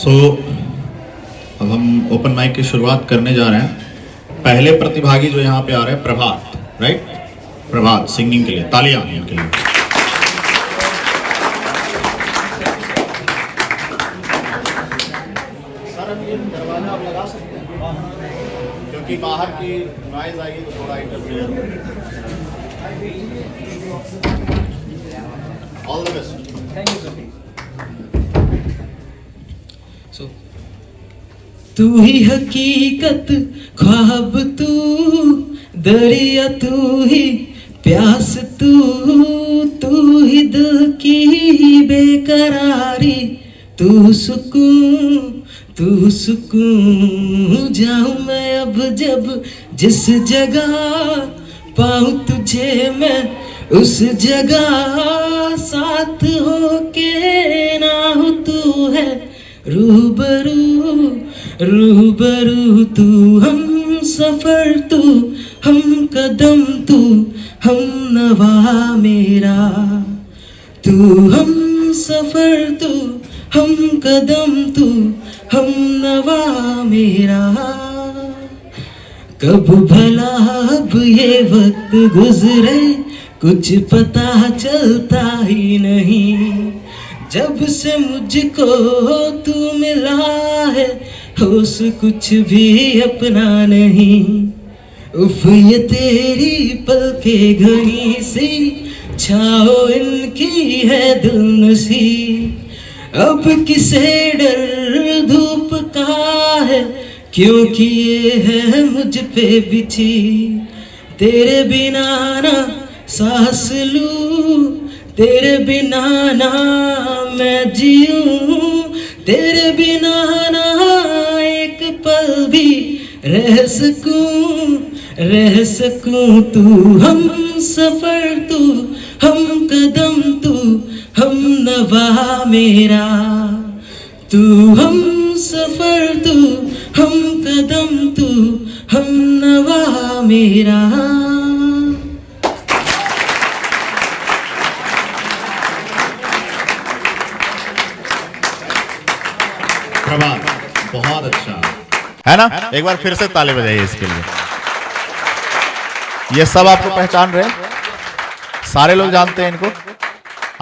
सो अब हम open mic की शुरुआत करने जा रहे हैं। पहले प्रतिभागी जो यहाँ पे आ रहे हैं प्रभात, राइट? प्रभात सिंगिंग के लिए तालियां इनके लिए। सर अब ये दरवाजा आप लगा सकते हैं क्योंकि बाहर की नॉइज आएगी तो थोड़ा interfere. All the best. Thank you sir. सो तू ही हकीकत, ख्वाब तू, दरिया तू ही, प्यास तू, तू ही दिल की बेकरारी, तू सुकून, तू सुकून। जाऊं मैं अब जब जिस जगह, पाऊं तुझे मैं उस जगह, साथ हो के ना हो तू है रूबरू, रूबरू। तू हम सफर, तू हम कदम, तू हम नवा मेरा। तू हम सफर, तू हम कदम, तू हम नवा मेरा। कब भला अब ये वक्त गुजरे, कुछ पता चलता ही नहीं। जब से मुझको तू मिला है, होश कुछ भी अपना नहीं। उफ ये तेरी पलके घनी सी, छाओ इनकी है दिल नसी। अब किसे डर धूप का है, क्योंकि ये है मुझ पे बिछी। तेरे बिना ना सांस लूं, तेरे बिना ना मैं जीऊं, तेरे बिना ना एक पल भी रह सकूं, रह सकूं। तू हम सफर, तू हम कदम, तू हम नवा मेरा। तू हम सफर, तू हम कदम, तू हम नवा मेरा। प्रभात बहुत अच्छा है ना? एक बार फिर से ताली बजाइए इसके लिए। ये सब आपको पहचान रहे हैं? सारे लोग जानते हैं इनको?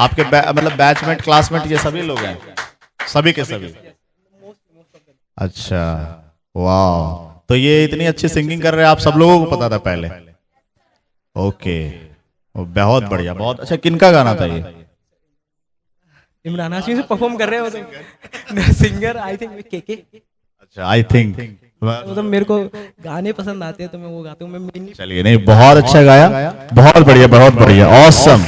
आपके मतलब बैचमेट, क्लासमेट, ये सभी लोग हैं? सभी के सभी? अच्छा, वाह। तो ये इतनी अच्छी सिंगिंग कर रहे हैं, आप सब लोगों को पता था पहले? ओके, बहुत बढ़िया, बहुत अच्छा। किनका गाना था ये? इमरान हाशमी से परफॉर्म कर रहे हो तो सिंगर आई थिंक के। अच्छा, आई थिंक मतलब मेरे को गाने पसंद आते हैं तो मैं वो गाता हूँ। मैं चलिए, नहीं बहुत अच्छा गाया, बहुत बढ़िया, बहुत बढ़िया, ऑसम।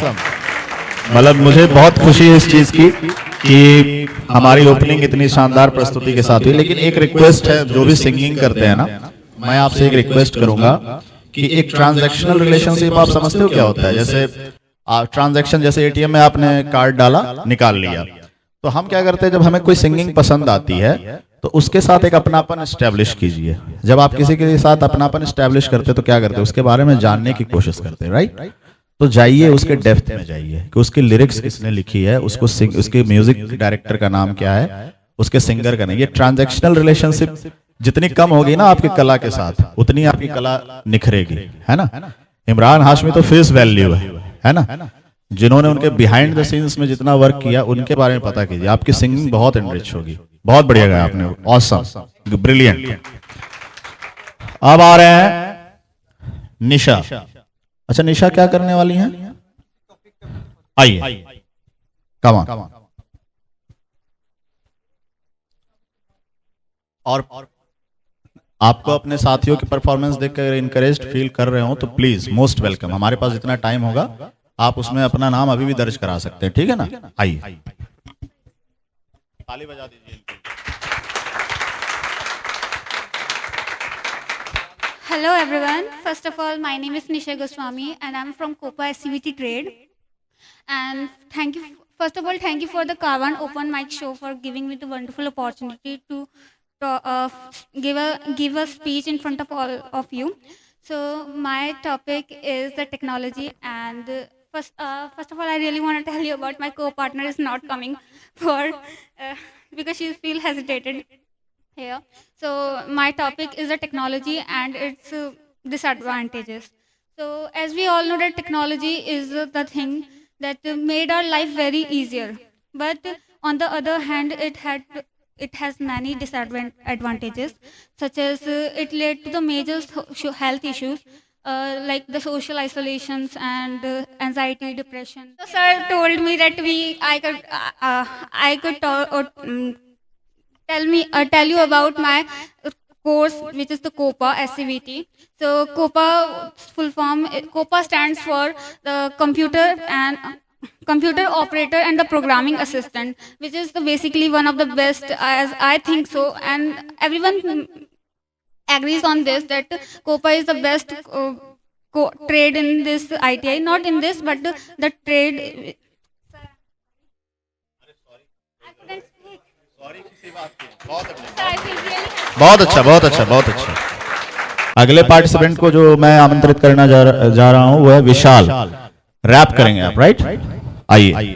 मतलब मुझे बहुत खुशी है इस चीज की कि हमारी ओपनिंग इतनी शानदार प्रस्तुति के साथ हुई। लेकिन एक रिक्वेस्ट है, जो भी सिंगिंग करते हैं ना, मैं आपसे एक रिक्वेस्ट करूंगा कि एक ट्रांजैक्शनल रिलेशनशिप आप समझते हो क्या होता है? जैसे ट्रांजैक्शन, जैसे एटीएम में आपने कार्ड डाला, निकाल लिया, तो हम क्या करते हैं, जब हमें कोई सिंगिंग पसंद आती है तो उसके साथ एक अपनापन एस्टेब्लिश कीजिए। जब आप किसी के साथ अपनापन एस्टेब्लिश करते हैं तो क्या करते हैं, उसके बारे में जानने की कोशिश करते हैं, राइट? तो जाइए उसके डेप्थ में जाइए कि उसकी लिरिक्स किसने लिखी है, उसको उसके म्यूजिक डायरेक्टर का नाम क्या है, उसके सिंगर का नहीं। ये ट्रांजैक्शनल रिलेशनशिप जितनी कम होगी ना आपकी कला के साथ, उतनी आपकी कला निखरेगी, है ना? इमरान हाशमी तो फेस वैल्यू है ना? जिन्होंने उनके बिहाइंड द सीन्स में जितना वर्क किया, उनके बारे में पता कीजिए। आपकी सिंगिंग बहुत एनरिच होगी। बहुत बढ़िया गाया आपने, ऑसम, ब्रिलियंट। अब आ रहे हैं निशा। अच्छा, निशा क्या करने वाली हैं? आइए, कम ऑन। और आपको अपने साथियों की परफॉर्मेंस देखकर इनकरेज्ड फील कर रहे हो तो प्लीज मोस्ट वेलकम। हमारे पास जितना टाइम होगा आप उसमें अपना नाम अभी भी दर्ज करा सकते हैं, ठीक है ना? आइए, ताली बजा दीजिए। Hello everyone. First of all, my name is Nisha Goswami and I'm from Copa SCVT Trade. And thank you, first of all, thank you for the Kavan Open Mic Show for giving me the wonderful opportunity to give a speech in front of all of you. So my topic is the technology, and first of all, I really want to tell you about my co-partner is not coming for because she feel hesitated here. So my topic is the technology and its disadvantages. So as we all know that technology is the thing that made our life very easier. But on the other hand, it has many disadvantages, such as it led to the major health issues like the social isolations and anxiety, depression. So sir told me that I could tell you about my course, which is the COPA SCVT. So COPA full form, COPA stands for the computer operator and the programming assistant, which is basically one of the best, as I think so, and everyone agrees on this that COPA is the best trade in this ITI, not in this, but the trade. बहुत अच्छा, बहुत अच्छा, बहुत अच्छा। अगले participant को जो मैं आमंत्रित करना जा रहा हूं वो है विशाल। रैप करेंगे आप, राइट? आइए।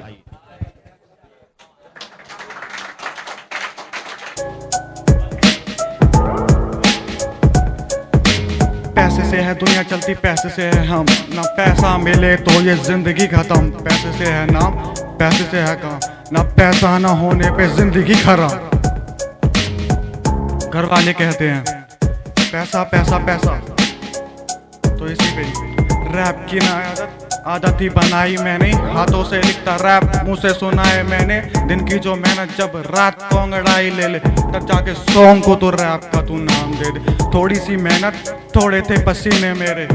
पैसे से है दुनिया चलती, पैसे से है हम, ना पैसा मिले तो ये जिंदगी खत्म। पैसे से है नाम, पैसे से है काम, ना पैसा ना होने पे जिंदगी खराब। घर वाले कहते हैं पैसा पैसा पैसा, तो इसी पे रैप की ना आदत ही बनाई मैंने। हाथों से लिखता रैप, मुंह से सुना है मैंने। दिन की जो मेहनत जब रात को अंगड़ाई ले ले, तब जाके सॉन्ग को तो रैप का तू नाम दे दे। थोड़ी सी मेहनत, थोड़े थे पसीने मेरे।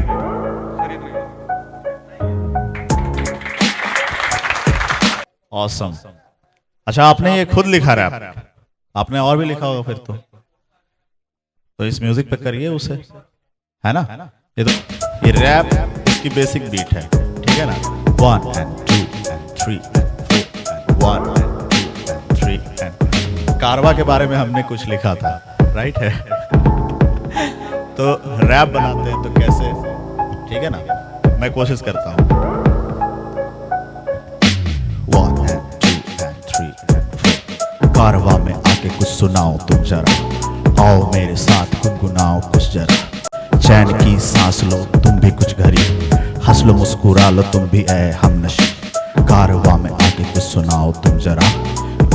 ऑसम। अच्छा, आपने ये खुद लिखा रैप? आपने और भी लिखा होगा फिर तो इस म्यूजिक पे करिए उसे, है ना? ये रैप इसकी बेसिक बीट है, ठीक है ना? 1 and 2 and 3 and 4 and 1 and 2 and 3 and कारवा के बारे में हमने कुछ लिखा था, राइट है? तो रैप बनाते हैं तो कैसे, ठीक है ना? मैं कोशिश करता हूँ। 1 and 2 and 3 and 4, कारवा में आके कुछ सुनाओ तुम जरा, आओ मेरे साथ गुनगुनाओ कुछ जरा। चैन की सांस लो तुम भी कुछ घड़ी, हंस लो मुस्कुरा लो तुम भी ऐ हमनशी। कारवां में आके कुछ सुनाओ तुम जरा,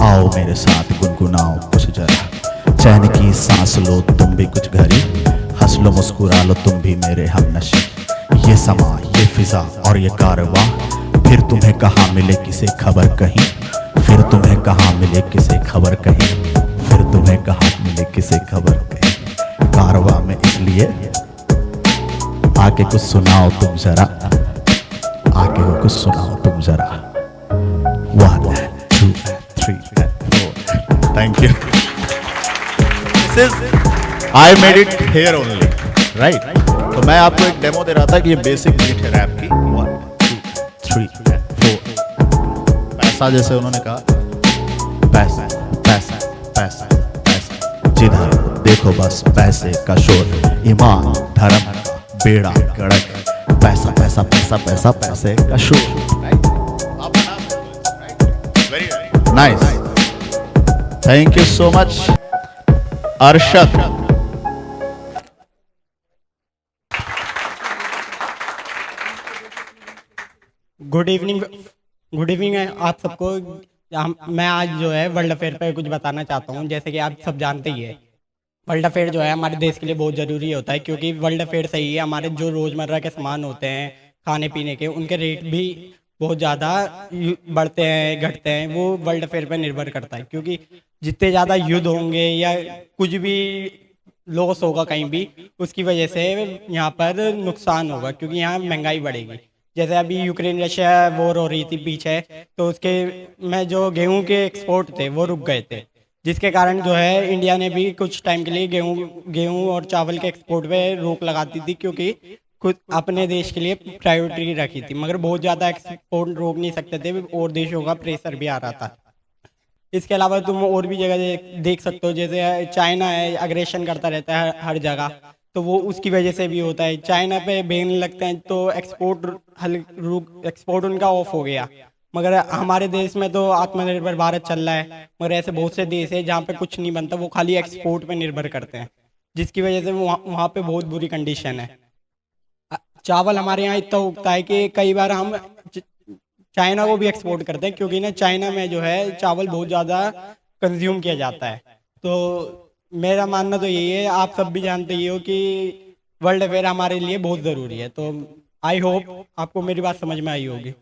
आओ मेरे साथ गुनगुनाओ कुछ जरा। चैन की सांस लो तुम भी कुछ घड़ी, हंस लो मुस्कुरा लो तुम भी मेरे हमनशी। ये समा, ये फिजा और ये कारवां, फिर तुम्हें कहाँ मिले किसे खबर कहीं, फिर तुम्हें कहाँ मिले किसे खबर कहीं, फिर तुम्हें कहाँ मिले किसे खबर कहीं। कारवां में इसलिए आके कुछ सुनाओ तुम जरा, आके हो कुछ सुनाओ तुम जरा। 1 and 2 and 3 and 4। Thank you. This is I made it here only, right? तो मैं आपको एक डेमो दे रहा था कि ये बेसिक बीट है रैप की। 1 2 3 and 4। पैसा, जैसे उन्होंने कहा, पैसा पैसा पैसा पैसा, जिधर देखो बस पैसे का शोर, ईमान धर्म बेड़ा गड़क, पैसा पैसा पैसा पैसा पैसे का शोर। Nice, thank you so much Arshad. Good evening आप सबको। मैं आज जो है वर्ल्ड अफेयर पे कुछ बताना चाहता हूँ। जैसे कि आप सब जानते ही है, वर्ल्ड अफेयर जो है हमारे देश के लिए बहुत ज़रूरी होता है, क्योंकि वर्ल्ड अफेयर से ही हमारे जो रोज़मर्रा के सामान होते हैं खाने पीने के, उनके रेट भी बहुत ज़्यादा बढ़ते हैं घटते हैं, वो वर्ल्ड अफेयर पर निर्भर करता है। क्योंकि जितने ज़्यादा युद्ध होंगे या कुछ भी लॉस होगा कहीं भी, उसकी वजह से यहाँ पर नुकसान होगा, क्योंकि यहाँ महंगाई बढ़ेगी। जैसे अभी यूक्रेन रशिया वॉर हो रही थी पीछे, तो उसके में जो गेहूं के एक्सपोर्ट थे वो रुक गए थे, जिसके कारण जो है इंडिया ने भी कुछ टाइम के लिए गेहूं और चावल के एक्सपोर्ट पे रोक लगा दी थी, क्योंकि खुद अपने देश के लिए प्रायोरिटी रखी थी। मगर बहुत ज़्यादा एक्सपोर्ट रोक नहीं सकते थे, और देशों का प्रेशर भी आ रहा था। इसके अलावा तुम और भी जगह देख सकते हो, जैसे चाइना है, अग्रेशन करता रहता है हर जगह, तो वो उसकी वजह से भी होता है। चाइना पे बैन लगते हैं तो एक्सपोर्ट उनका ऑफ हो गया, मगर हमारे देश में तो आत्मनिर्भर भारत चल रहा है, मगर ऐसे बहुत से देश है जहाँ पे कुछ नहीं बनता, वो खाली एक्सपोर्ट पे निर्भर करते हैं, जिसकी वजह से वहाँ पे बहुत बुरी कंडीशन है। चावल हमारे यहाँ इतना उगता है कि कई बार हम चाइना को भी एक्सपोर्ट करते हैं, क्योंकि ना चाइना में जो है चावल बहुत ज़्यादा कंज्यूम किया जाता है। तो मेरा मानना तो यही है, आप सब भी जानते ही हो कि वर्ल्ड अफेयर हमारे लिए बहुत ज़रूरी है। तो आई होप आपको मेरी बात समझ में आई होगी।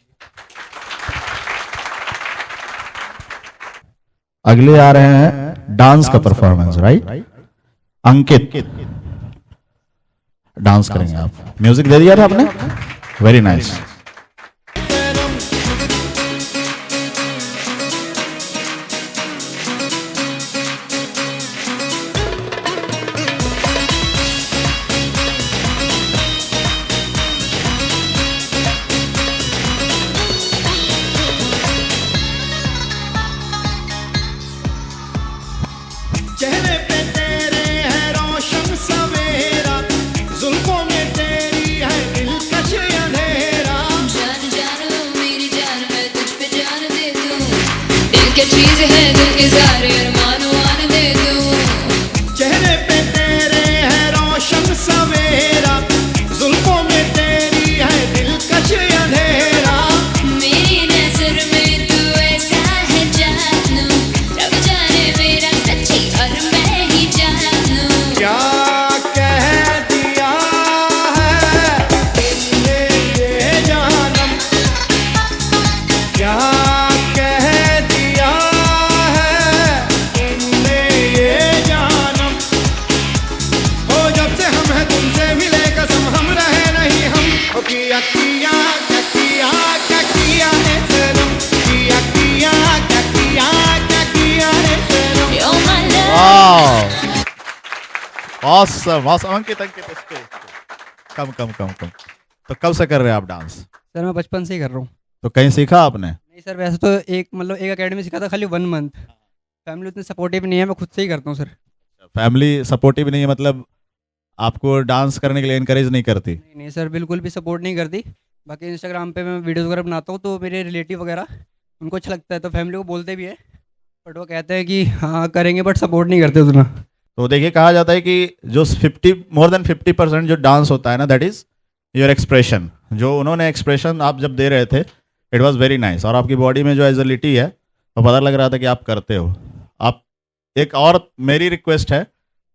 अगले आ रहे हैं डांस का परफॉर्मेंस, राइट? अंकित डांस करेंगे आप। म्यूजिक दे दिया था आपने, वेरी नाइस। चेहरे पे तेरे है रोशन सवेरा, जुल्फों में तेरी है दिलकश अंधेरा। जान जानो मेरी जान, मैं तुझ पे जान दे दूं, दिल की चीज है दिल के सारे अरमान वान दे दूं। चेहरे पे तेरे है रोशन सवेरा, जुल्फों में तेरी है दिलकश अंधेरा। मेरी नजर में तू ऐसा है जानू, रब जाने मेरा सच्ची और मैं ही जानू। क्या कह दिया है तुमने ये जानम, क्या कह दिया है तुमने ये जानम। हो जब से हम हैं तुमसे मिले कसम, हम रहे नहीं हम। हो किया किया क्या किया क्या किया है सनम, किया किया क्या किया क्या किया है सनम। You're my love। वाह, ऑसम ऑसम। अंकित अंकित इसके कम कम कम कम। तो कब से कर रहे हैं आप डांस? सर मैं बचपन से ही कर रहा हूँ। तो कहीं सीखा आपने? नहीं सर, वैसे तो एक एकेडमी सीखा था, खाली 1 मंथ। फैमिली उतनी सपोर्टिव नहीं है, मैं खुद से ही करता हूँ सर। फैमिली सपोर्टिव नहीं है मतलब आपको डांस करने के लिए इनकरेज नहीं करती? नहीं नहीं सर, बिल्कुल भी सपोर्ट नहीं करती। बाकी इंस्टाग्राम पे मैं वीडियोस वगैरह बनाता हूँ, तो मेरे रिलेटिव वगैरह उनको अच्छा लगता है, तो फैमिली को बोलते भी है, बट वो कहते हैं कि हाँ करेंगे, बट सपोर्ट नहीं करते उतना। तो देखिए, कहा जाता है कि जो मोर देन 50% जो डांस होता है ना, दैट इज योर एक्सप्रेशन। जो उन्होंने एक्सप्रेशन आप जब दे रहे थे, इट वाज वेरी नाइस। और आपकी बॉडी में जो एजिलिटी है वो पता लग रहा था कि आप करते हो। आप एक और मेरी रिक्वेस्ट है,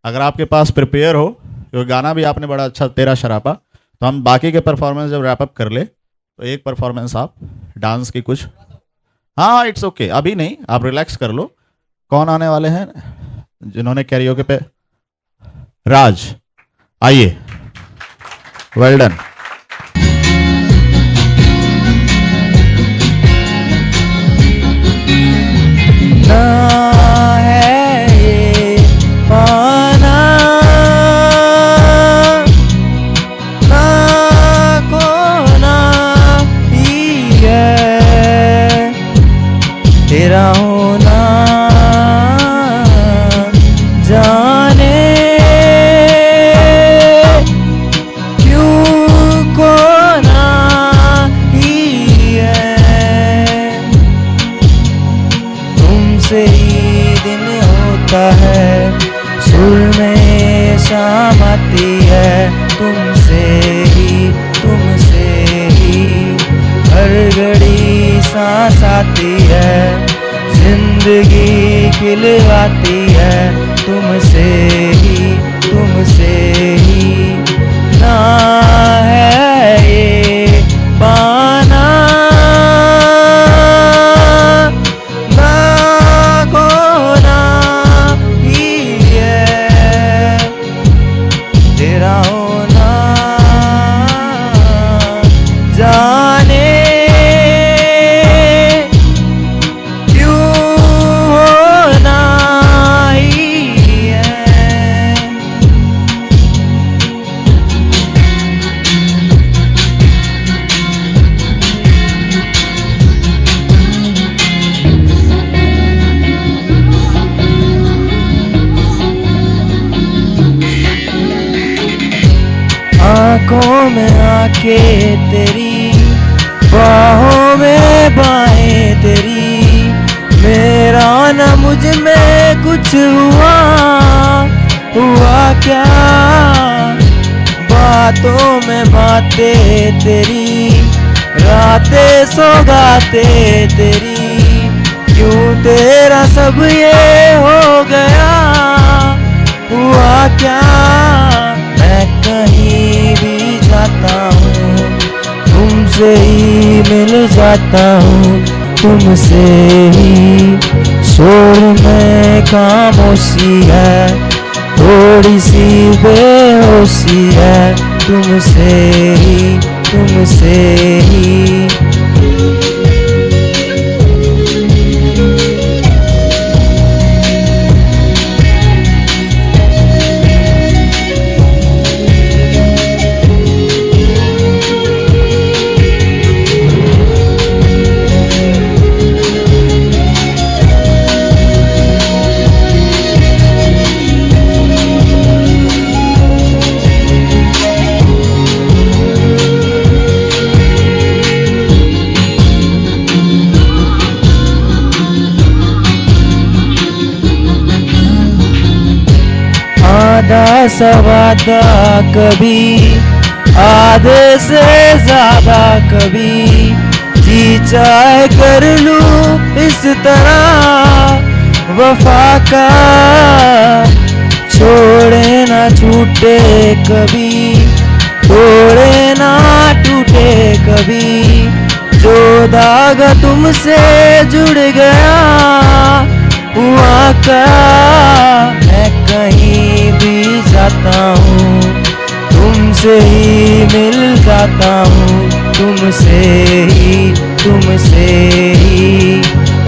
अगर आपके पास प्रिपेयर हो, क्योंकि गाना भी आपने बड़ा अच्छा तेरा शरापा, तो हम बाकी के परफॉर्मेंस जब रैप अप कर ले तो एक परफॉर्मेंस आप डांस की कुछ, हाँ इट्स ओके, अभी नहीं, आप रिलैक्स कर लो। कौन आने वाले हैं जिन्होंने कैरियोके पे? राज, आइए, वेल डन। तेरा होना जाने क्यों कोना ही है, तुमसे ही दिन होता है, सुर में शाम आती है, तुमसे ही हर घड़ी सांस आती है, जिंदगी खिलवाती है, तुमसे ही ना है ये पाना, ना खोना ही है, तेरा होना जाने आँखों में आके तेरी बाहों में बाहें तेरी, मेरा ना मुझ में कुछ हुआ, हुआ क्या? बातों में बातें तेरी, रातें सौगाते तेरी, क्यों तेरा सब ये हो गया, हुआ क्या? मैं कहीं भी जाता हूँ, तुमसे ही मिल जाता हूँ, तुमसे ही शोर में खामोशी है, थोड़ी सी बेहोशी है, तुमसे ही, तुमसे ही। आधा सवादा कभी, आधे से ज्यादा कभी, जी चाहे कर लूं इस तरह वफा का, छोड़े ना छूटे कभी, तोड़े ना टूटे कभी, जो धागा तुमसे जुड़ गया, हुआ क्या? मैं कहीं भी जाता हूँ, तुमसे ही मिल जाता हूँ, तुमसे ही, तुमसे ही।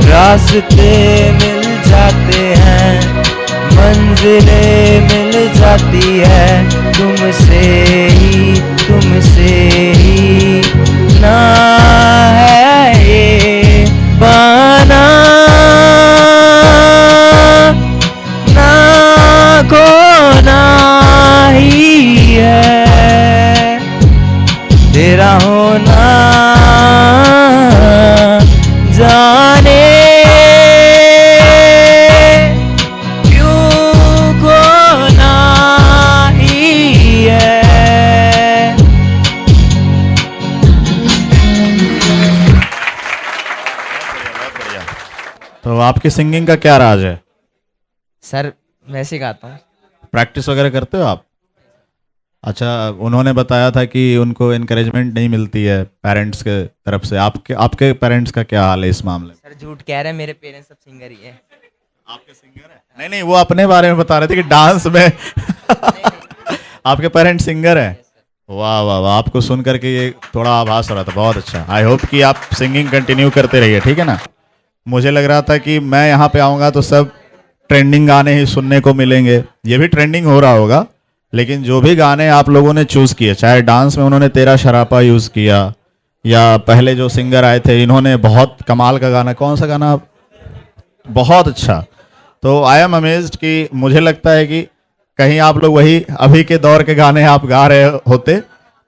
रास्ते मिल जाते हैं, मंजिलें मिल जाती है, तुमसे ही, तुमसे ही। ना है ये बहाना, खोना ही है तेरा होना, जाने क्यों खोना ही है। तो आपकी सिंगिंग का क्या राज है? सर वैसे गाता हूँ। प्रैक्टिस वगैरह करते हो आप? अच्छा, उन्होंने बताया था कि उनको एनकरेजमेंट नहीं मिलती है पेरेंट्स के तरफ से। आपके पेरेंट्स का क्या हाल है इस मामले में? सर झूठ कह रहे हैं, मेरे पेरेंट्स सब सिंगर ही है। आपके सिंगर है? नहीं नहीं, वो अपने बारे में बता रहे थे कि डांस में आपके पेरेंट्स सिंगर हैं। वाह वाह वाह, आपको सुन करके ये थोड़ा आभास हो रहा था, बहुत अच्छा। आई होप कि आप सिंगिंग कंटिन्यू करते रहिए, ठीक है ना। मुझे लग रहा था कि मैं यहाँ पे आऊँगा तो सब ट्रेंडिंग गाने ही सुनने को मिलेंगे। ये भी ट्रेंडिंग हो रहा होगा, लेकिन जो भी गाने आप लोगों ने चूज़ किए, चाहे डांस में उन्होंने तेरा शरापा यूज़ किया, या पहले जो सिंगर आए थे इन्होंने बहुत कमाल का गाना, कौन सा गाना, बहुत अच्छा। तो आई एम अमेज्ड कि मुझे लगता है कि कहीं आप लोग वही अभी के दौर के गाने आप गा रहे होते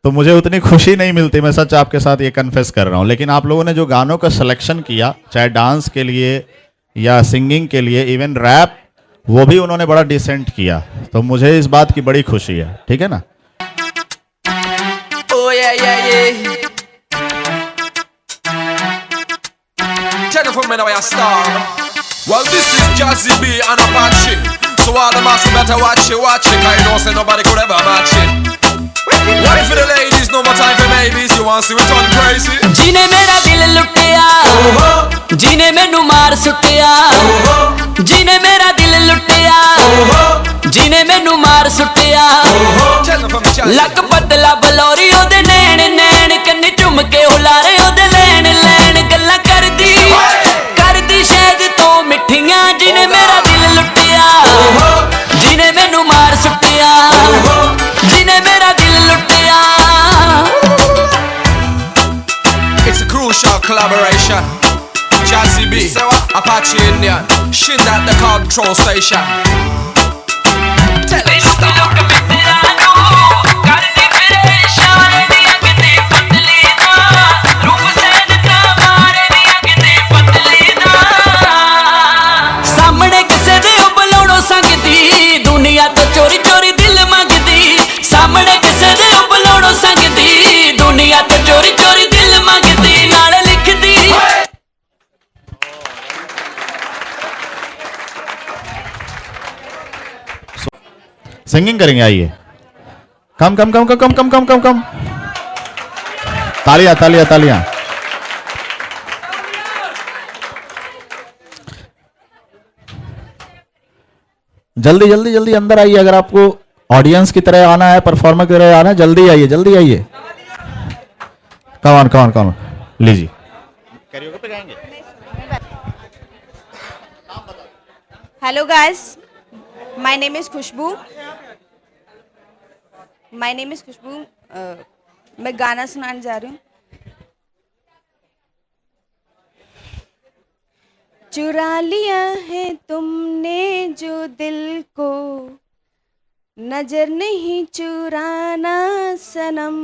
तो मुझे उतनी खुशी नहीं मिलती। मैं सच आपके साथ ये कन्फेस कर रहा हूँ। लेकिन आप लोगों ने जो गानों का सिलेक्शन किया, चाहे डांस के लिए या सिंगिंग के लिए, इवन रैप, वो भी उन्होंने बड़ा डिसेंट किया। तो मुझे इस बात की बड़ी खुशी है, ठीक है ना। Oh yeah, yeah, yeah. Tell them now I star. Well, this is Jazzy B and Apache. So all the masses better watch it, cause you know say nobody could ever match it. One for the ladies, no more time for maybes. You want to see we turn crazy? जीने मेरा दिल लुटिया, जीने मैनू मार सुटिया, जीने मेरा दिल लुटिया, जीने मैनू मार सुटिया। लक बदला बलौरी ओदे नैन नैन, कन्नी चुम के हुलारे ओदे लैन लैन, गल्ला करदी करदी शायद तो मिठियां। जीने मेरा दिल लुटिया, जीने मैनू मार सुटिया, जीने मेरा दिल लुटिया। It's a crucial collaboration. Jazzy B, Apache Indian, Shin at the control station. Tell it stop. Singing करेंगे, आइए। कम कम कम कम कम कम कम कम कम, तालियां तालियां तालियां। जल्दी जल्दी जल्दी अंदर आइए। अगर आपको ऑडियंस की तरह आना है, परफॉर्मर की तरह आना है, जल्दी आइए जल्दी आइए। कौन कौन कौन लीजिए। कैरियोके पे गाएंगे। Hello guys, my name is Khushboo. मैं गाना सुनाने जा रही हूँ। चुरा लिया है तुमने जो दिल को, नजर नहीं चुराना सनम,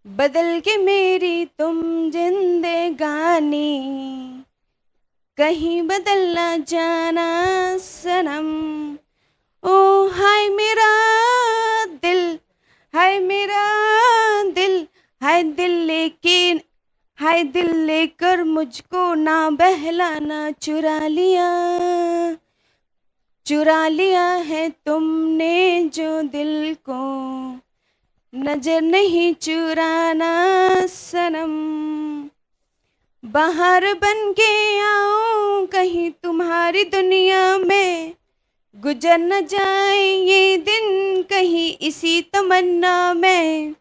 बदल के मेरी तुम जिंदगानी, कहीं बदल ना जाना सनम। ओ हाय मेरा दिल, हाय मेरा दिल, हाय दिल लेकिन हाय दिल लेकर मुझको ना बहलाना। चुरा लिया है तुमने जो दिल को, नजर नहीं चुराना सनम, बाहर बन के आऊं कहीं तुम्हारी दुनिया में, गुजर न जाए ये दिन कहीं इसी तमन्ना में।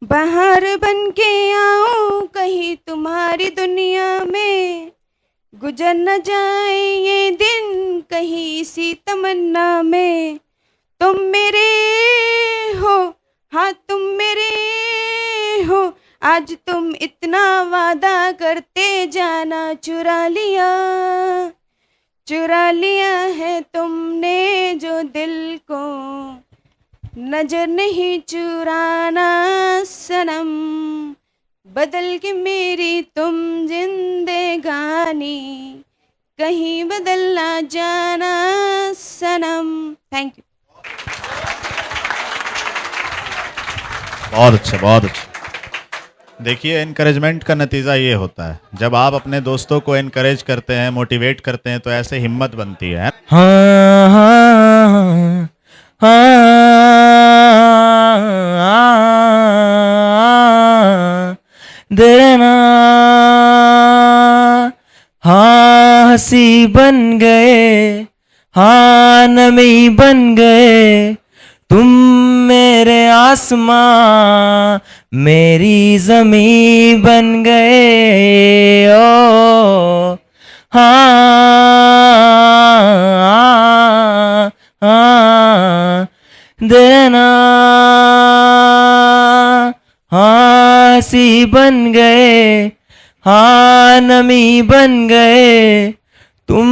बाहर बन के आऊं कहीं तुम्हारी दुनिया में, गुजर न जाए ये दिन कहीं इसी तमन्ना में। तुम मेरे हो, हाँ तुम मेरे हो, आज तुम इतना वादा करते जाना। चुरा लिया है तुमने जो दिल को, नजर नहीं चुराना सनम, बदल के मेरी तुम जिंदगानी, कहीं बदल ना जाना सनम। Thank you. बहुत अच्छा बहुत अच्छा। देखिए, एनकरेजमेंट का नतीजा ये होता है, जब आप अपने दोस्तों को एनकरेज करते हैं, मोटिवेट करते हैं, तो ऐसे हिम्मत बनती है। हाँ हाँ हाँ देना। हाँ हंसी बन गए, हाँ नमी बन गए, तुम मेरे आसमां मेरी जमी बन गए। ओ हाँ देना। हाँ हंसी बन गए, हाँ नमी बन गए, तुम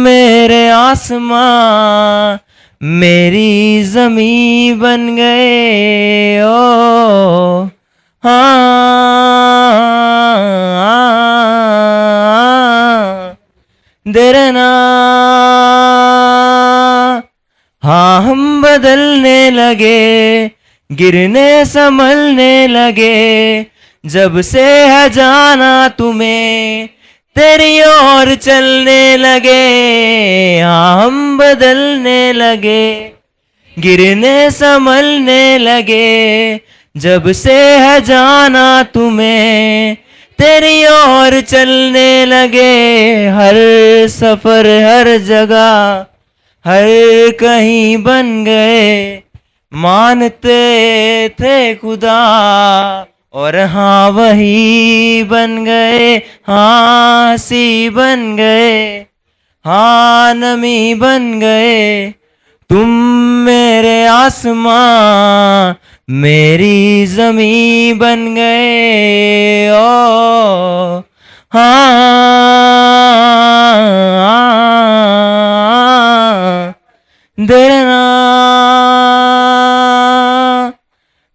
मेरे आसमां मेरी जमी बन गए। ओ हाँ देना। हाँ हम बदलने लगे, गिरने संभलने लगे, जब से है जाना तुम्हें तेरी ओर चलने लगे। हाँ हम बदलने लगे, गिरने संभलने लगे, जब से है जाना तुम्हें तेरी ओर चलने लगे। हर सफर हर जगह हर कहीं बन गए, मानते थे खुदा और हाँ वही बन गए। हाँ हंसी बन गए, हाँ नमी बन गए, तुम मेरे आसमां मेरी जमी बन गए। ओ हाँ देना।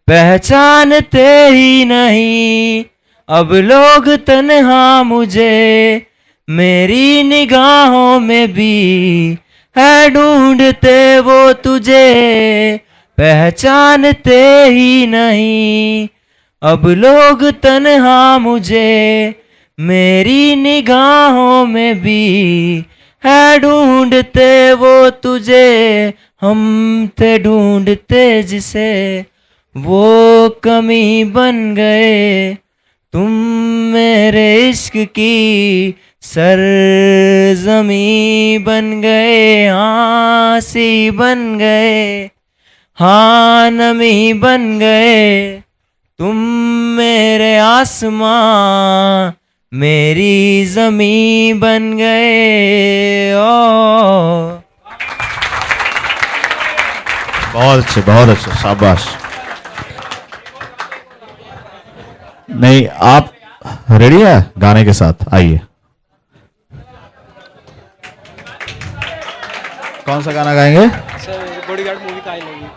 पहचानते ही नहीं अब लोग तन्हा मुझे, मेरी निगाहों में भी है ढूंढते वो तुझे। पहचानते ही नहीं अब लोग तन्हा मुझे, मेरी निगाहों में भी है ढूंढते वो तुझे। हम थे ढूंढते जिसे वो कमी बन गए, तुम मेरे इश्क की सरजमी बन गए, आसी बन गए, हाँ नमी बन गए, तुम मेरे आसमां मेरी जमी बन गए। ओ बहुत अच्छे, शाबाश। नहीं, आप रेडी है गाने के साथ? आइए। कौन सा गाना गाएंगे? सर बॉडीगार्ड मूवी का I love you.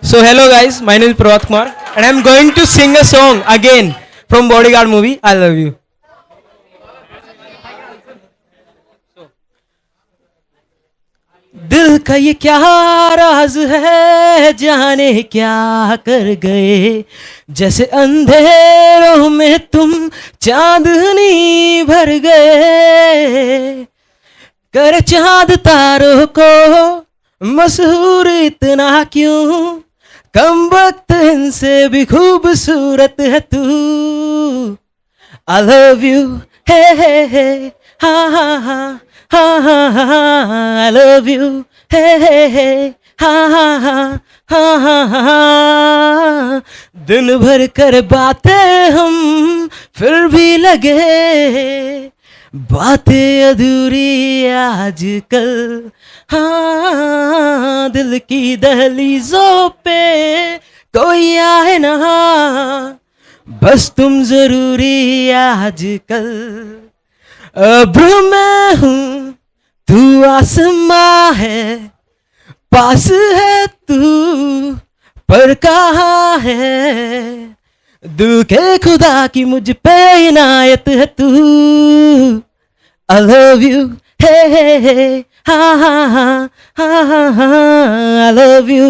So hello guys, my name is Pravat Kumar and I am going to sing a song again from Bodyguard movie, I love you. दिल का ये क्या राज है, जाने क्या कर गए, जैसे अंधेरों में तुम चांदनी भर गए, कर चांद तारों को मशहूर इतना क्यों, कम वक्त इनसे भी खूबसूरत है तू। I love you, hey, ha ha ha, ha ha ha, I love you, hey, ha ha ha, ha ha ha। दिन भर कर बातें हम फिर भी लगे, बातें अधूरी आजकल, हाँ दिल की दहलीजों पे कोई आए ना, बस तुम जरूरी आजकल। अब मैं हूँ तू आसमां है, पास है तू पर कहाँ है, दिल के खुदा की मुझ पे इनायत है तू। I love you, hey, ha ha ha, ha ha ha, I love you।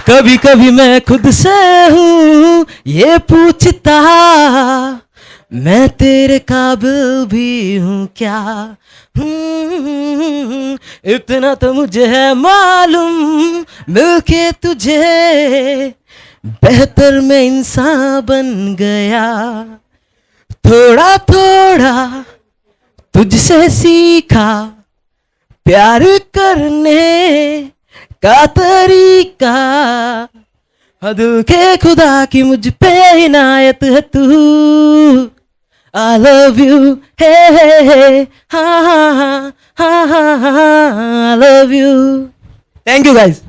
कभी कभी मैं खुद से हूँ ये पूछता, मैं तेरे काबिल भी हूँ क्या, इतना तो मुझे है मालूम, मिलके तुझे बेहतर मैं इंसान बन गया, थोड़ा थोड़ा तुझसे सीखा प्यार करने का तरीका, दिल के खुदा की मुझ पे इनायत है तू। I love you, hey, ha ha ha, ha ha ha, I love you। Thank you guys।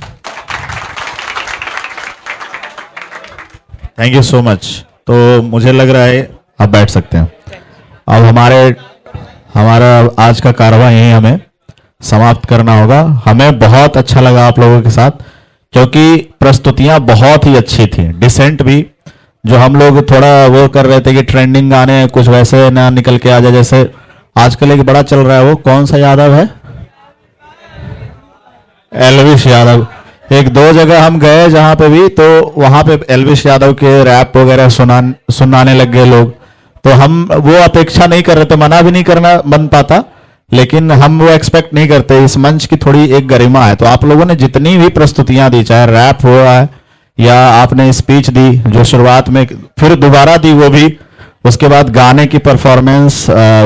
Thank you so much. तो मुझे लग रहा है आप बैठ सकते हैं। अब हमारा आज का कारवां यही हमें समाप्त करना होगा। हमें बहुत अच्छा लगा आप लोगों के साथ, क्योंकि प्रस्तुतियां बहुत ही अच्छी थी, डिसेंट भी। जो हम लोग थोड़ा वो कर रहे थे कि ट्रेंडिंग गाने कुछ वैसे ना निकल के आ जाए, जैसे आजकल एक बड़ा चल रहा है, वो कौन सा यादव है, एल्विश यादव। एक दो जगह हम गए जहां पे भी, तो वहां पे एल्विश यादव के रैप वगैरह सुनाने लग गए लोग। तो हम वो अपेक्षा नहीं कर रहे थे, मना भी नहीं करना बन पाता, लेकिन हम वो एक्सपेक्ट नहीं करते। इस मंच की थोड़ी एक गरिमा है। तो आप लोगों ने जितनी भी प्रस्तुतियां दी, चाहे रैप हो रहा है या आपने स्पीच दी जो शुरुआत में, फिर दोबारा दी वो भी, उसके बाद गाने की परफॉर्मेंस,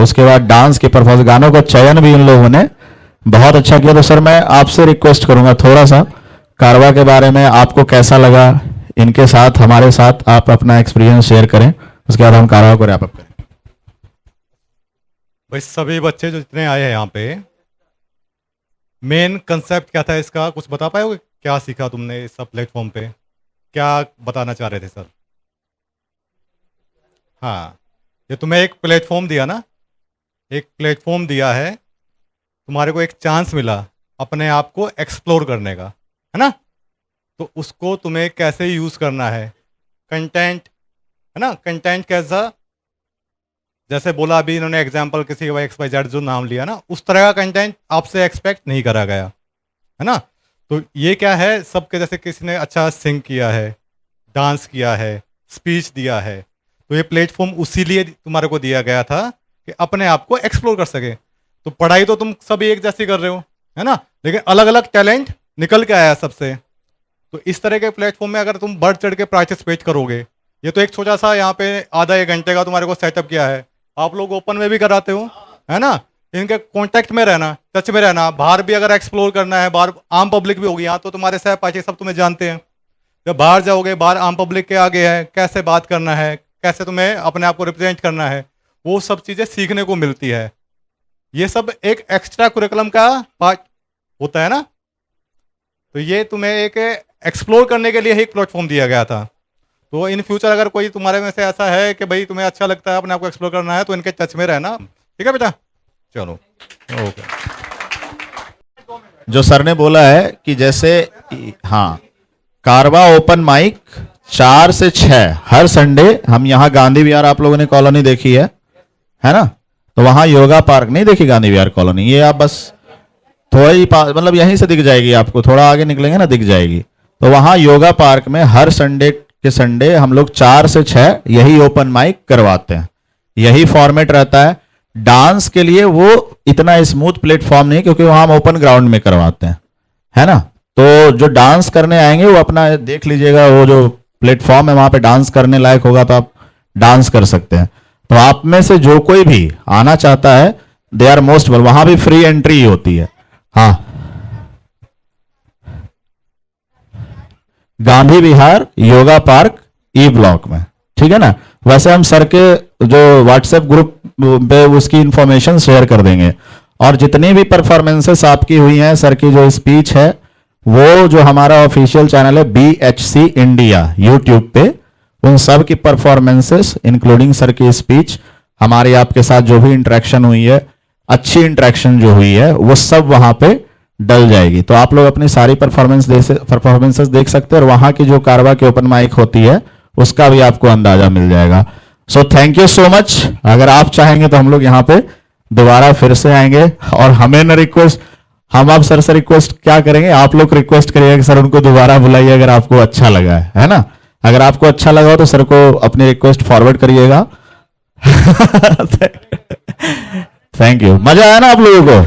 उसके बाद डांस की परफॉर्मेंस, गानों का चयन भी इन लोगों ने बहुत अच्छा किया। तो सर मैं आपसे रिक्वेस्ट करूंगा थोड़ा सा कारवां के बारे में आपको कैसा लगा, इनके साथ हमारे साथ आप अपना एक्सपीरियंस शेयर करें, उसके बाद हम कारवां को रैप अप करें। भाई सभी बच्चे जो जितने आए हैं यहाँ पे, मेन कंसेप्ट क्या था इसका, कुछ बता पाओगे? क्या सीखा तुमने इस सब प्लेटफॉर्म पे, क्या बताना चाह रहे थे सर? हाँ, ये तुम्हें एक प्लेटफॉर्म दिया ना, एक प्लेटफॉर्म दिया है, तुम्हारे को एक चांस मिला अपने आप को एक्सप्लोर करने का, है ना? तो उसको तुम्हें कैसे यूज़ करना है, कंटेंट, है ना? कंटेंट कैसा, जैसे बोला अभी इन्होंने एग्जाम्पल किसी XYZ जो नाम लिया ना, उस तरह का कंटेंट आपसे एक्सपेक्ट नहीं करा गया, है ना? तो ये क्या है, सबके जैसे किसी ने अच्छा सिंग किया है, डांस किया है, स्पीच दिया है, तो ये प्लेटफॉर्म उसी लिए तुम्हारे को दिया गया था कि अपने आप को एक्सप्लोर कर सके। तो पढ़ाई तो तुम सभी एक जैसी कर रहे हो, है ना, लेकिन अलग अलग टैलेंट निकल के आया सबसे। तो इस तरह के प्लेटफॉर्म में अगर तुम बढ़ चढ़ के पार्टिसिपेट करोगे, ये तो एक छोटा सा यहाँ पे आधा एक घंटे का तुम्हारे को सेटअप किया है, आप लोग ओपन में भी कराते हो, है ना, इनके कांटेक्ट में रहना, टच में रहना, बाहर भी अगर एक्सप्लोर करना है, बाहर आम पब्लिक भी होगी, यहाँ तो तुम्हारे सहपाठी सब तुम्हें जानते हैं, जब बाहर जाओगे बाहर आम पब्लिक के आगे है कैसे बात करना है, कैसे तुम्हें अपने आप को रिप्रेजेंट करना है, वो सब चीज़ें सीखने को मिलती है। ये सब एक एक्स्ट्रा कुरिकुलम का पार्ट होता है ना, तो ये तुम्हें एक एक्सप्लोर करने के लिए ही एक प्लेटफॉर्म दिया गया था। तो इन फ्यूचर अगर कोई तुम्हारे में से ऐसा है कि भाई तुम्हें अच्छा लगता है अपने आप को एक्सप्लोर करना है, तो इनके टच में रहना, ठीक है बेटा। चलो ओके। जो सर ने बोला है कि जैसे हाँ, कारवा ओपन माइक 4 से 6 हर संडे, हम यहाँ गांधी विहार, आप लोगों ने कॉलोनी देखी है ना, तो वहाँ योगा पार्क नहीं देखी गांधी विहार कॉलोनी, ये आप बस थोड़ा ही मतलब यहीं से दिख जाएगी आपको, थोड़ा आगे निकलेंगे ना दिख जाएगी। तो वहाँ योगा पार्क में हर संडे के संडे हम लोग 4 से 6 यही ओपन माइक करवाते हैं, यही फॉर्मेट रहता है। डांस के लिए वो इतना स्मूथ प्लेटफॉर्म नहीं, क्योंकि वहाँ हम ओपन ग्राउंड में करवाते हैं, है ना। तो जो डांस करने आएंगे वो अपना देख लीजिएगा, वो जो प्लेटफॉर्म है वहाँ पे डांस करने लायक होगा, तो आप डांस कर सकते हैं। तो आप में से जो कोई भी आना चाहता है, दे आर मोस्ट वेल, वहां भी फ्री एंट्री होती है। हाँ, गांधी विहार योगा पार्क ई ब्लॉक में, ठीक है ना। वैसे हम सर के जो व्हाट्सएप ग्रुप पे उसकी इंफॉर्मेशन शेयर कर देंगे, और जितनी भी परफॉर्मेंसेस आपकी हुई हैं, सर की जो स्पीच है, वो जो हमारा ऑफिशियल चैनल है BHC इंडिया यूट्यूब पे, उन सब की परफॉर्मेंसेस इंक्लूडिंग सर की स्पीच, हमारे आपके साथ जो भी इंटरेक्शन हुई है, अच्छी इंटरेक्शन जो हुई है, वो सब वहां पे डल जाएगी। तो आप लोग अपनी सारी परफॉर्मेंसेस देख सकते हैं, और वहां की जो कारवा की ओपन माइक होती है उसका भी आपको अंदाजा मिल जाएगा। So thank you so much. अगर आप चाहेंगे तो हम लोग यहाँ पे दोबारा फिर से आएंगे, और हमें न रिक्वेस्ट, हम आप सर से रिक्वेस्ट क्या करेंगे, आप लोग रिक्वेस्ट करिएगा कि सर उनको दोबारा बुलाइए अगर आपको अच्छा लगा है ना। अगर आपको अच्छा लगा हो तो सर को अपनी रिक्वेस्ट फॉरवर्ड करिएगा। थैंक यू, मजा आया ना आप लोगों को?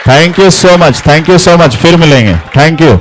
Thank you so much, thank you so much, फिर मिलेंगे, थैंक यू।